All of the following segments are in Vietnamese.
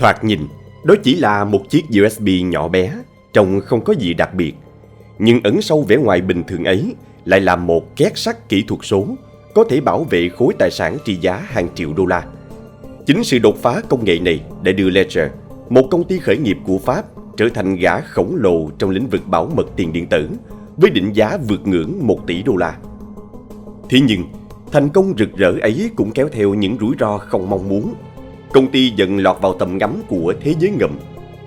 Thoạt nhìn, đó chỉ là một chiếc USB nhỏ bé, trông không có gì đặc biệt. Nhưng ẩn sâu vẻ ngoài bình thường ấy lại là một két sắt kỹ thuật số, có thể bảo vệ khối tài sản trị giá hàng triệu đô la. Chính sự đột phá công nghệ này đã đưa Ledger, một công ty khởi nghiệp của Pháp, trở thành gã khổng lồ trong lĩnh vực bảo mật tiền điện tử, với định giá vượt ngưỡng 1 tỷ đô la. Thế nhưng, thành công rực rỡ ấy cũng kéo theo những rủi ro không mong muốn. Công ty dần lọt vào tầm ngắm của thế giới ngầm,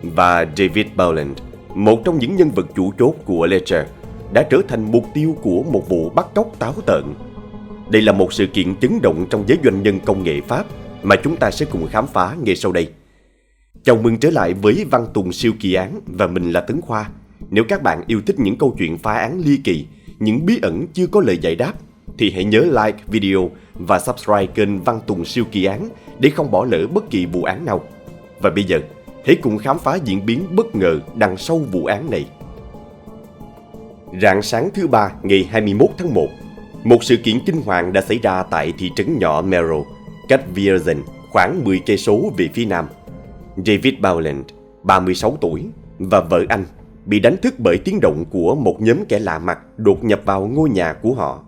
và David Boland, một trong những nhân vật chủ chốt của Ledger, đã trở thành mục tiêu của một vụ bắt cóc táo tợn. Đây là một sự kiện chấn động trong giới doanh nhân công nghệ Pháp mà chúng ta sẽ cùng khám phá ngay sau đây. Chào mừng trở lại với Văn Tùng Siêu Kỳ Án và mình là Tấn Khoa. Nếu các bạn yêu thích những câu chuyện phá án ly kỳ, những bí ẩn chưa có lời giải đáp, thì hãy nhớ like video và subscribe kênh Văn Tùng Siêu Kỳ Án để không bỏ lỡ bất kỳ vụ án nào. Và bây giờ, hãy cùng khám phá diễn biến bất ngờ đằng sau vụ án này. Rạng sáng thứ Ba ngày 21 tháng 1, một sự kiện kinh hoàng đã xảy ra tại thị trấn nhỏ Merrill, cách Viersen khoảng 10 cây số về phía nam. David Boland, 36 tuổi, và vợ anh bị đánh thức bởi tiếng động của một nhóm kẻ lạ mặt đột nhập vào ngôi nhà của họ.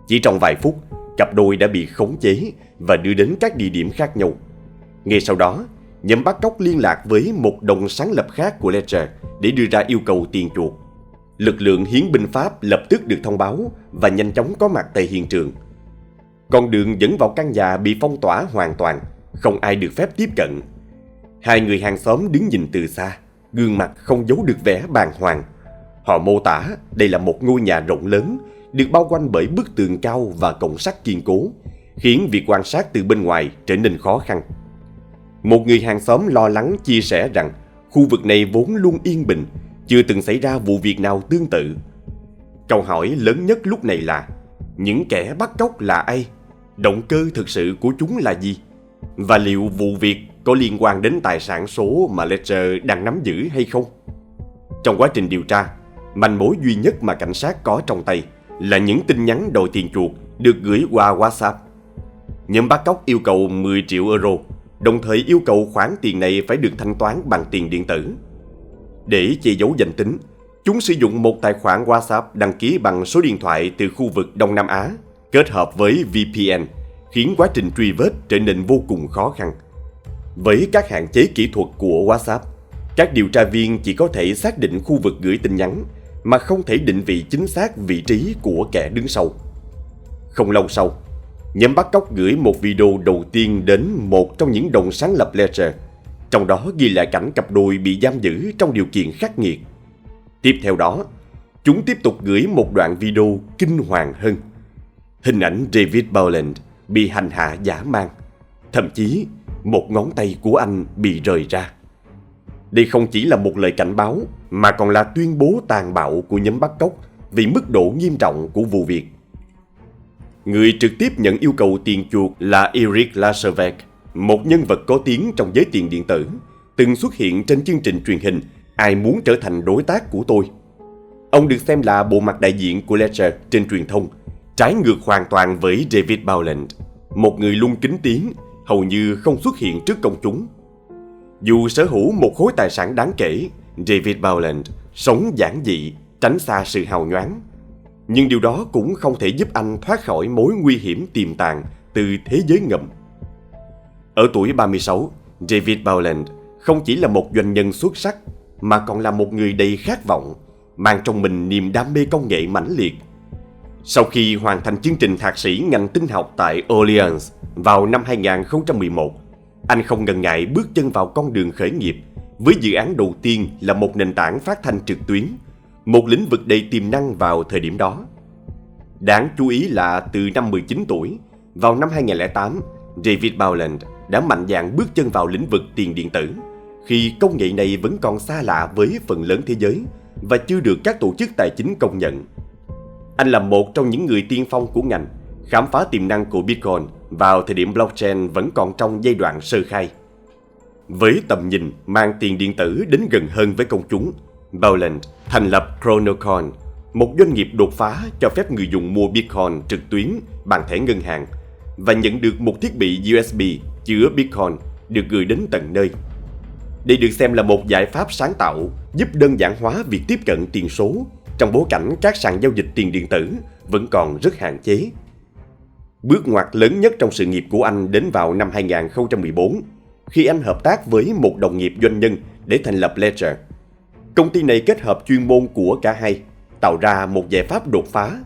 Chỉ trong vài phút, cặp đôi đã bị khống chế và đưa đến các địa điểm khác nhau. Ngay sau đó, nhóm bắt cóc liên lạc với một đồng sáng lập khác của Ledger để đưa ra yêu cầu tiền chuộc. Lực lượng hiến binh Pháp lập tức được thông báo và nhanh chóng có mặt tại hiện trường. Con đường dẫn vào căn nhà bị phong tỏa hoàn toàn, không ai được phép tiếp cận. Hai người hàng xóm đứng nhìn từ xa, gương mặt không giấu được vẻ bàng hoàng. Họ mô tả đây là một ngôi nhà rộng lớn, được bao quanh bởi bức tường cao và cổng sắt kiên cố, khiến việc quan sát từ bên ngoài trở nên khó khăn. Một người hàng xóm lo lắng chia sẻ rằng khu vực này vốn luôn yên bình, chưa từng xảy ra vụ việc nào tương tự. Câu hỏi lớn nhất lúc này là những kẻ bắt cóc là ai? Động cơ thực sự của chúng là gì? Và liệu vụ việc có liên quan đến tài sản số mà Ledger đang nắm giữ hay không? Trong quá trình điều tra, manh mối duy nhất mà cảnh sát có trong tay là những tin nhắn đòi tiền chuộc được gửi qua WhatsApp. Nhóm bắt cóc yêu cầu 10 triệu euro, đồng thời yêu cầu khoản tiền này phải được thanh toán bằng tiền điện tử. Để che giấu danh tính, chúng sử dụng một tài khoản WhatsApp đăng ký bằng số điện thoại từ khu vực Đông Nam Á, kết hợp với VPN, khiến quá trình truy vết trở nên vô cùng khó khăn. Với các hạn chế kỹ thuật của WhatsApp, các điều tra viên chỉ có thể xác định khu vực gửi tin nhắn, mà không thể định vị chính xác vị trí của kẻ đứng sau. Không lâu sau, nhóm bắt cóc gửi một video đầu tiên đến một trong những đồng sáng lập Ledger, trong đó ghi lại cảnh cặp đôi bị giam giữ trong điều kiện khắc nghiệt. Tiếp theo đó, chúng tiếp tục gửi một đoạn video kinh hoàng hơn. Hình ảnh David Boland bị hành hạ dã man, thậm chí một ngón tay của anh bị rời ra. Đây không chỉ là một lời cảnh báo, mà còn là tuyên bố tàn bạo của nhóm bắt cóc vì mức độ nghiêm trọng của vụ việc. Người trực tiếp nhận yêu cầu tiền chuộc là Eric Laservec, một nhân vật có tiếng trong giới tiền điện tử, từng xuất hiện trên chương trình truyền hình Ai Muốn Trở Thành Đối Tác Của Tôi. Ông được xem là bộ mặt đại diện của Ledger trên truyền thông, trái ngược hoàn toàn với David Boland, một người luôn kín tiếng, hầu như không xuất hiện trước công chúng. Dù sở hữu một khối tài sản đáng kể, David Boland sống giản dị, tránh xa sự hào nhoáng. Nhưng điều đó cũng không thể giúp anh thoát khỏi mối nguy hiểm tiềm tàng từ thế giới ngầm. Ở tuổi 36, David Boland không chỉ là một doanh nhân xuất sắc, mà còn là một người đầy khát vọng, mang trong mình niềm đam mê công nghệ mãnh liệt. Sau khi hoàn thành chương trình thạc sĩ ngành tin học tại Orleans vào năm 2011, anh không ngần ngại bước chân vào con đường khởi nghiệp với dự án đầu tiên là một nền tảng phát thanh trực tuyến, một lĩnh vực đầy tiềm năng vào thời điểm đó. Đáng chú ý là từ năm 19 tuổi, vào năm 2008, David Boland đã mạnh dạn bước chân vào lĩnh vực tiền điện tử, khi công nghệ này vẫn còn xa lạ với phần lớn thế giới và chưa được các tổ chức tài chính công nhận. Anh là một trong những người tiên phong của ngành, khám phá tiềm năng của Bitcoin vào thời điểm blockchain vẫn còn trong giai đoạn sơ khai. Với tầm nhìn mang tiền điện tử đến gần hơn với công chúng, Boland thành lập Chronocoin, một doanh nghiệp đột phá cho phép người dùng mua Bitcoin trực tuyến bằng thẻ ngân hàng và nhận được một thiết bị USB chứa Bitcoin được gửi đến tận nơi. Đây được xem là một giải pháp sáng tạo giúp đơn giản hóa việc tiếp cận tiền số trong bối cảnh các sàn giao dịch tiền điện tử vẫn còn rất hạn chế. Bước ngoặt lớn nhất trong sự nghiệp của anh đến vào năm 2014 khi anh hợp tác với một đồng nghiệp doanh nhân để thành lập Ledger. Công ty này kết hợp chuyên môn của cả hai, tạo ra một giải pháp đột phá.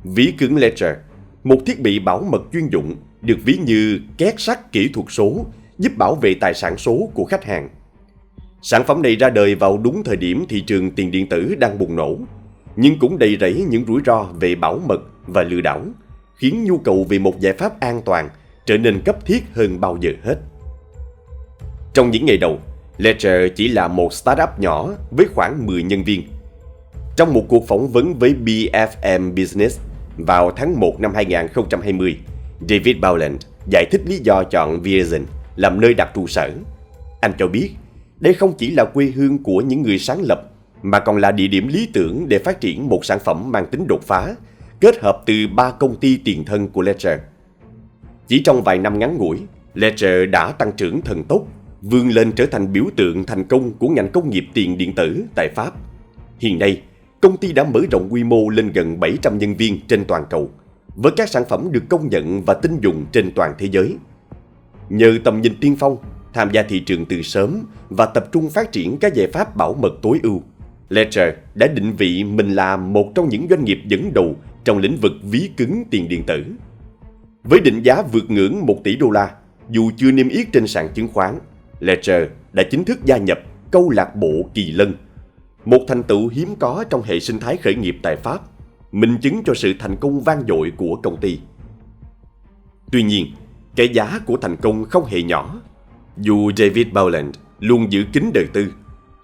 Ví cứng Ledger, một thiết bị bảo mật chuyên dụng được ví như két sắt kỹ thuật số giúp bảo vệ tài sản số của khách hàng. Sản phẩm này ra đời vào đúng thời điểm thị trường tiền điện tử đang bùng nổ, nhưng cũng đầy rẫy những rủi ro về bảo mật và lừa đảo, khiến nhu cầu về một giải pháp an toàn trở nên cấp thiết hơn bao giờ hết. Trong những ngày đầu, Ledger chỉ là một startup nhỏ với khoảng 10 nhân viên. Trong một cuộc phỏng vấn với BFM Business vào tháng 1 năm 2020, David Bowland giải thích lý do chọn Verizon làm nơi đặt trụ sở. Anh cho biết, đây không chỉ là quê hương của những người sáng lập, mà còn là địa điểm lý tưởng để phát triển một sản phẩm mang tính đột phá, kết hợp từ 3 công ty tiền thân của Ledger. Chỉ trong vài năm ngắn ngủi, Ledger đã tăng trưởng thần tốc, vươn lên trở thành biểu tượng thành công của ngành công nghiệp tiền điện tử tại Pháp. Hiện nay, công ty đã mở rộng quy mô lên gần 700 nhân viên trên toàn cầu, với các sản phẩm được công nhận và tin dùng trên toàn thế giới. Nhờ tầm nhìn tiên phong, tham gia thị trường từ sớm và tập trung phát triển các giải pháp bảo mật tối ưu, Ledger đã định vị mình là một trong những doanh nghiệp dẫn đầu trong lĩnh vực ví cứng tiền điện tử. Với định giá vượt ngưỡng 1 tỷ đô la, dù chưa niêm yết trên sàn chứng khoán, Ledger đã chính thức gia nhập câu lạc bộ Kỳ Lân, một thành tựu hiếm có trong hệ sinh thái khởi nghiệp tại Pháp, minh chứng cho sự thành công vang dội của công ty. Tuy nhiên, cái giá của thành công không hề nhỏ. Dù David Bowland luôn giữ kín đời tư,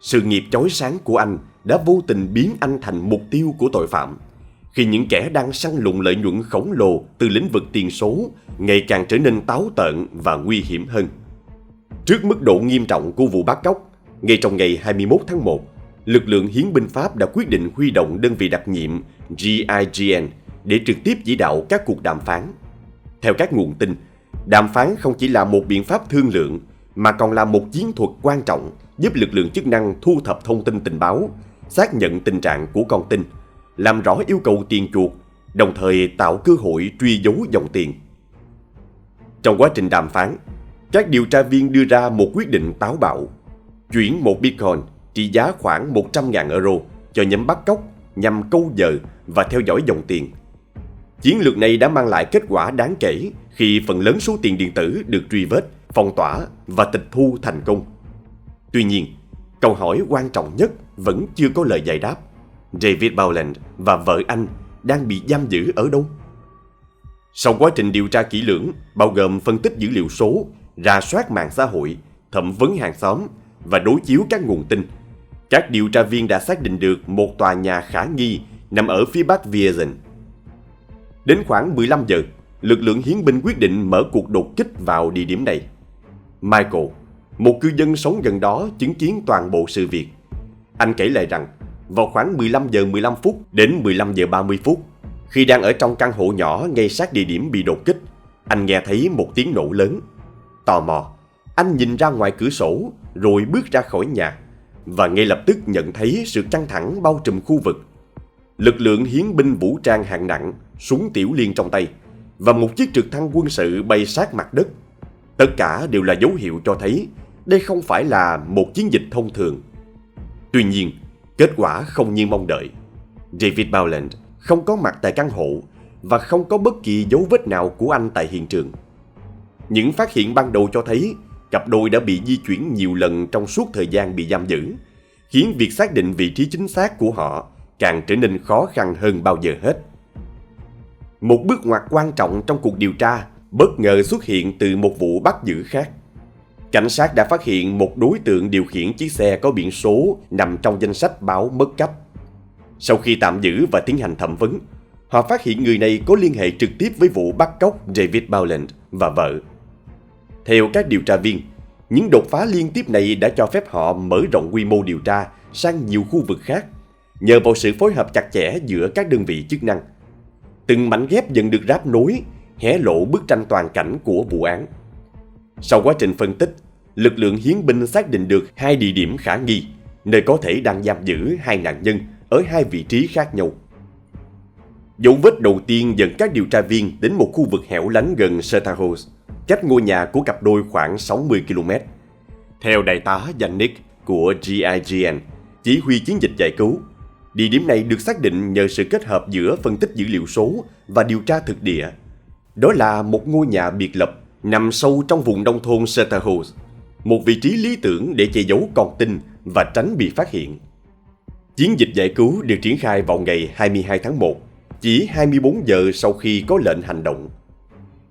sự nghiệp chói sáng của anh đã vô tình biến anh thành mục tiêu của tội phạm, khi những kẻ đang săn lùng lợi nhuận khổng lồ từ lĩnh vực tiền số ngày càng trở nên táo tợn và nguy hiểm hơn. Trước mức độ nghiêm trọng của vụ bắt cóc, ngay trong ngày 21 tháng 1, lực lượng hiến binh Pháp đã quyết định huy động đơn vị đặc nhiệm GIGN để trực tiếp chỉ đạo các cuộc đàm phán. Theo các nguồn tin, đàm phán không chỉ là một biện pháp thương lượng, mà còn là một chiến thuật quan trọng giúp lực lượng chức năng thu thập thông tin tình báo, xác nhận tình trạng của con tin, làm rõ yêu cầu tiền chuộc, đồng thời tạo cơ hội truy dấu dòng tiền. Trong quá trình đàm phán, các điều tra viên đưa ra một quyết định táo bạo: chuyển một Bitcoin trị giá khoảng 100.000 euro cho nhóm bắt cóc nhằm câu giờ và theo dõi dòng tiền. Chiến lược này đã mang lại kết quả đáng kể khi phần lớn số tiền điện tử được truy vết, phong tỏa và tịch thu thành công. Tuy nhiên, câu hỏi quan trọng nhất vẫn chưa có lời giải đáp: David Bowland và vợ anh đang bị giam giữ ở đâu? Sau quá trình điều tra kỹ lưỡng, bao gồm phân tích dữ liệu số, rà soát mạng xã hội, thẩm vấn hàng xóm và đối chiếu các nguồn tin, các điều tra viên đã xác định được một tòa nhà khả nghi nằm ở phía bắc Verizon. Đến khoảng 15 giờ, lực lượng hiến binh quyết định mở cuộc đột kích vào địa điểm này. Michael, một cư dân sống gần đó, chứng kiến toàn bộ sự việc. Anh kể lại rằng, vào khoảng 15 giờ 15 phút đến 15 giờ 30 phút, khi đang ở trong căn hộ nhỏ ngay sát địa điểm bị đột kích, anh nghe thấy một tiếng nổ lớn. Tò mò, anh nhìn ra ngoài cửa sổ rồi bước ra khỏi nhà và ngay lập tức nhận thấy sự căng thẳng bao trùm khu vực. Lực lượng hiến binh vũ trang hạng nặng, súng tiểu liên trong tay và một chiếc trực thăng quân sự bay sát mặt đất. Tất cả đều là dấu hiệu cho thấy đây không phải là một chiến dịch thông thường. Tuy nhiên, kết quả không như mong đợi. David Bowland không có mặt tại căn hộ và không có bất kỳ dấu vết nào của anh tại hiện trường. Những phát hiện ban đầu cho thấy cặp đôi đã bị di chuyển nhiều lần trong suốt thời gian bị giam giữ, khiến việc xác định vị trí chính xác của họ càng trở nên khó khăn hơn bao giờ hết. Một bước ngoặt quan trọng trong cuộc điều tra bất ngờ xuất hiện từ một vụ bắt giữ khác. Cảnh sát đã phát hiện một đối tượng điều khiển chiếc xe có biển số nằm trong danh sách báo mất cắp. Sau khi tạm giữ và tiến hành thẩm vấn, họ phát hiện người này có liên hệ trực tiếp với vụ bắt cóc David Bowland và vợ. Theo các điều tra viên, những đột phá liên tiếp này đã cho phép họ mở rộng quy mô điều tra sang nhiều khu vực khác, nhờ vào sự phối hợp chặt chẽ giữa các đơn vị chức năng. Từng mảnh ghép dần được ráp nối, hé lộ bức tranh toàn cảnh của vụ án. Sau quá trình phân tích, lực lượng hiến binh xác định được 2 địa điểm khả nghi, nơi có thể đang giam giữ 2 nạn nhân ở 2 vị trí khác nhau. Dấu vết đầu tiên dẫn các điều tra viên đến một khu vực hẻo lánh gần Sutterhouse, cách ngôi nhà của cặp đôi khoảng 60 km. Theo đại tá Yannick của GIGN, chỉ huy chiến dịch giải cứu, địa điểm này được xác định nhờ sự kết hợp giữa phân tích dữ liệu số và điều tra thực địa. Đó là một ngôi nhà biệt lập nằm sâu trong vùng nông thôn Sutterhouse, một vị trí lý tưởng để che giấu con tin và tránh bị phát hiện. Chiến dịch giải cứu được triển khai vào ngày 22 tháng 1, chỉ 24 giờ sau khi có lệnh hành động.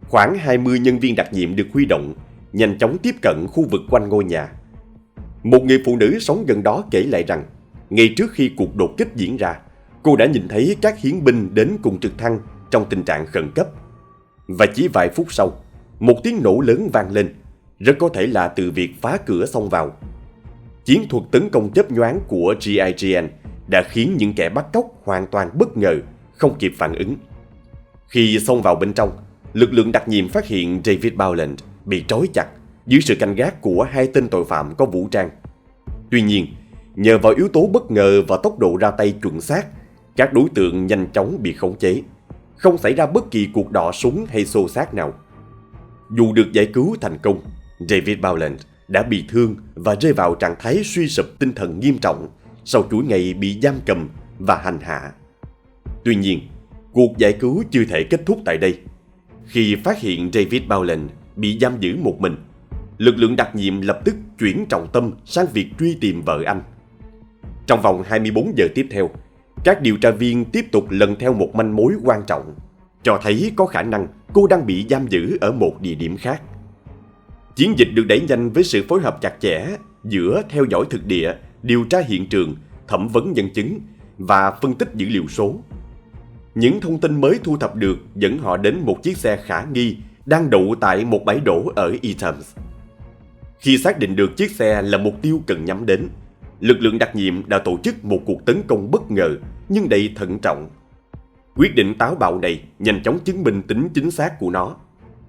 Khoảng 20 nhân viên đặc nhiệm được huy động, nhanh chóng tiếp cận khu vực quanh ngôi nhà. Một người phụ nữ sống gần đó kể lại rằng, ngay trước khi cuộc đột kích diễn ra, cô đã nhìn thấy các hiến binh đến cùng trực thăng trong tình trạng khẩn cấp. Và chỉ vài phút sau, một tiếng nổ lớn vang lên, rất có thể là từ việc phá cửa xông vào. Chiến thuật tấn công chớp nhoáng của GIGN đã khiến những kẻ bắt cóc hoàn toàn bất ngờ, không kịp phản ứng. Khi xông vào bên trong, lực lượng đặc nhiệm phát hiện David Bowland bị trói chặt dưới sự canh gác của 2 tên tội phạm có vũ trang. Tuy nhiên, nhờ vào yếu tố bất ngờ và tốc độ ra tay chuẩn xác, các đối tượng nhanh chóng bị khống chế, không xảy ra bất kỳ cuộc đọ súng hay xô xát nào. Dù được giải cứu thành công, David Bowland đã bị thương và rơi vào trạng thái suy sụp tinh thần nghiêm trọng sau chuỗi ngày bị giam cầm và hành hạ. Tuy nhiên, cuộc giải cứu chưa thể kết thúc tại đây. Khi phát hiện David Bowland bị giam giữ một mình, lực lượng đặc nhiệm lập tức chuyển trọng tâm sang việc truy tìm vợ anh. Trong vòng 24 giờ tiếp theo, các điều tra viên tiếp tục lần theo một manh mối quan trọng, cho thấy có khả năng cô đang bị giam giữ ở một địa điểm khác. Chiến dịch được đẩy nhanh với sự phối hợp chặt chẽ giữa theo dõi thực địa, điều tra hiện trường, thẩm vấn nhân chứng và phân tích dữ liệu số. Những thông tin mới thu thập được dẫn họ đến một chiếc xe khả nghi đang đậu tại một bãi đổ ở Ethams. Khi xác định được chiếc xe là mục tiêu cần nhắm đến, lực lượng đặc nhiệm đã tổ chức một cuộc tấn công bất ngờ nhưng đầy thận trọng. Quyết định táo bạo này nhanh chóng chứng minh tính chính xác của nó.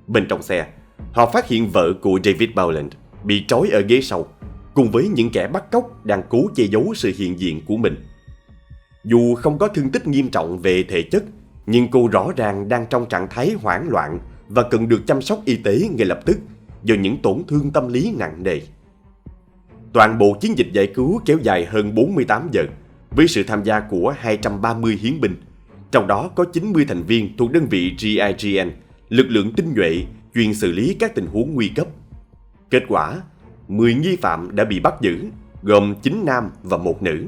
Bên trong xe, họ phát hiện vợ của David Bowland bị trói ở ghế sau, cùng với những kẻ bắt cóc đang cố che giấu sự hiện diện của mình. Dù không có thương tích nghiêm trọng về thể chất, nhưng cô rõ ràng đang trong trạng thái hoảng loạn và cần được chăm sóc y tế ngay lập tức do những tổn thương tâm lý nặng nề. Toàn bộ chiến dịch giải cứu kéo dài hơn 48 giờ với sự tham gia của 230 hiến binh, trong đó có 90 thành viên thuộc đơn vị GIGN, lực lượng tinh nhuệ chuyên xử lý các tình huống nguy cấp. Kết quả, 10 nghi phạm đã bị bắt giữ, gồm 9 nam và 1 nữ.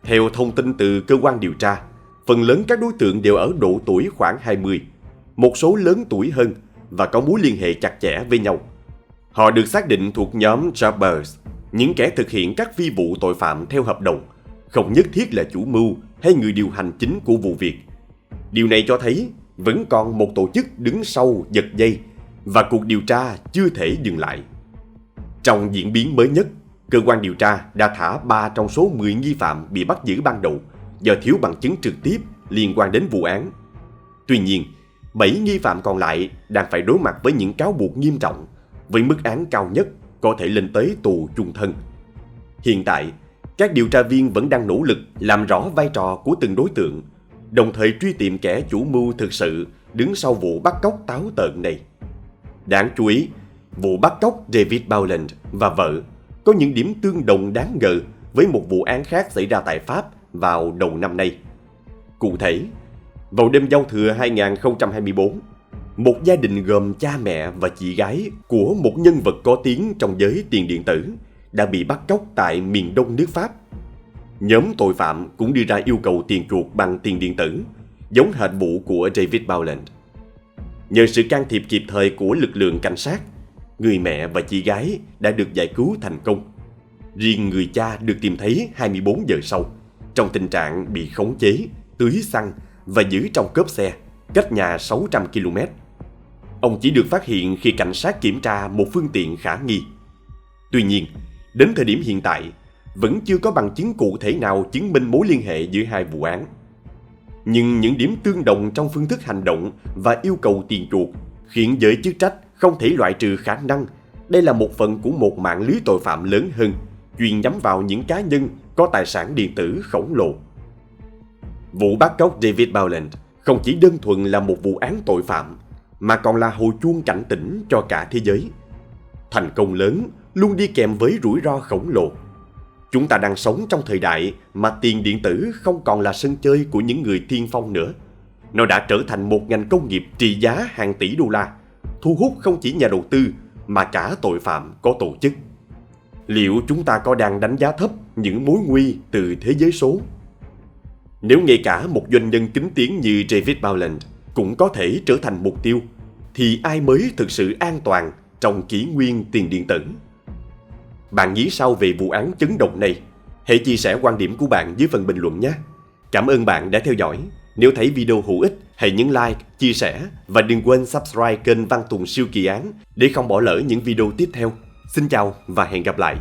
Theo thông tin từ cơ quan điều tra, phần lớn các đối tượng đều ở độ tuổi khoảng 20, một số lớn tuổi hơn và có mối liên hệ chặt chẽ với nhau. Họ được xác định thuộc nhóm Jobbers, những kẻ thực hiện các phi vụ tội phạm theo hợp đồng, không nhất thiết là chủ mưu hay người điều hành chính của vụ việc. Điều này cho thấy vẫn còn một tổ chức đứng sau giật dây và cuộc điều tra chưa thể dừng lại. Trong diễn biến mới nhất, cơ quan điều tra đã thả 3 trong số 10 nghi phạm bị bắt giữ ban đầu do thiếu bằng chứng trực tiếp liên quan đến vụ án. Tuy nhiên, 7 nghi phạm còn lại đang phải đối mặt với những cáo buộc nghiêm trọng, với mức án cao nhất có thể lên tới tù chung thân. Hiện tại, các điều tra viên vẫn đang nỗ lực làm rõ vai trò của từng đối tượng, đồng thời truy tìm kẻ chủ mưu thực sự đứng sau vụ bắt cóc táo tợn này. Đáng chú ý, vụ bắt cóc David Bowland và vợ có những điểm tương đồng đáng ngờ với một vụ án khác xảy ra tại Pháp vào đầu năm nay. Cụ thể, vào đêm giao thừa 2024, một gia đình gồm cha mẹ và chị gái của một nhân vật có tiếng trong giới tiền điện tử đã bị bắt cóc tại miền đông nước Pháp. Nhóm tội phạm cũng đưa ra yêu cầu tiền chuộc bằng tiền điện tử, giống hệt vụ của David Bowland. Nhờ sự can thiệp kịp thời của lực lượng cảnh sát, người mẹ và chị gái đã được giải cứu thành công. Riêng người cha được tìm thấy 24 giờ sau, trong tình trạng bị khống chế, tưới xăng và giữ trong cốp xe, cách nhà 600 km. Ông chỉ được phát hiện khi cảnh sát kiểm tra một phương tiện khả nghi. Tuy nhiên, đến thời điểm hiện tại, vẫn chưa có bằng chứng cụ thể nào chứng minh mối liên hệ giữa hai vụ án. Nhưng những điểm tương đồng trong phương thức hành động và yêu cầu tiền chuộc khiến giới chức trách không thể loại trừ khả năng Đây là một phần của một mạng lưới tội phạm lớn hơn, chuyên nhắm vào những cá nhân có tài sản điện tử khổng lồ. Vụ bắt cóc David Boland không chỉ đơn thuần là một vụ án tội phạm, mà còn là hồi chuông cảnh tỉnh cho cả thế giới. Thành công lớn luôn đi kèm với rủi ro khổng lồ. Chúng ta đang sống trong thời đại mà tiền điện tử không còn là sân chơi của những người tiên phong nữa. Nó đã trở thành một ngành công nghiệp trị giá hàng tỷ đô la, thu hút không chỉ nhà đầu tư mà cả tội phạm có tổ chức. Liệu chúng ta có đang đánh giá thấp những mối nguy từ thế giới số? Nếu ngay cả một doanh nhân kính tiếng như David Boland cũng có thể trở thành mục tiêu, thì ai mới thực sự an toàn trong kỷ nguyên tiền điện tử? Bạn nghĩ sao về vụ án chấn động này? Hãy chia sẻ quan điểm của bạn dưới phần bình luận nhé! Cảm ơn bạn đã theo dõi. Nếu thấy video hữu ích, hãy nhấn like, chia sẻ và đừng quên subscribe kênh Văn Tùng Siêu Kỳ Án để không bỏ lỡ những video tiếp theo. Xin chào và hẹn gặp lại!